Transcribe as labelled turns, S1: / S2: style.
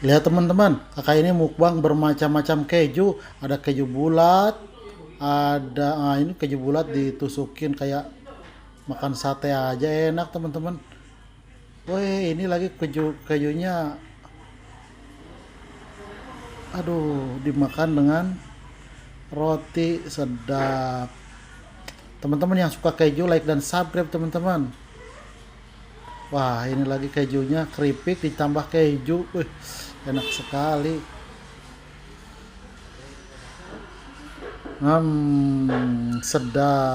S1: Lihat teman-teman, kakak ini mukbang bermacam-macam keju. Ada keju bulat, ada ini keju bulat ditusukin kayak makan sate aja enak teman-teman. Wih, ini lagi kejunya, aduh, dimakan dengan roti sedap. Teman-teman yang suka keju, like dan subscribe teman-teman. Wah, ini lagi kejunya keripik ditambah keju. Wih, enak sekali. Sedap.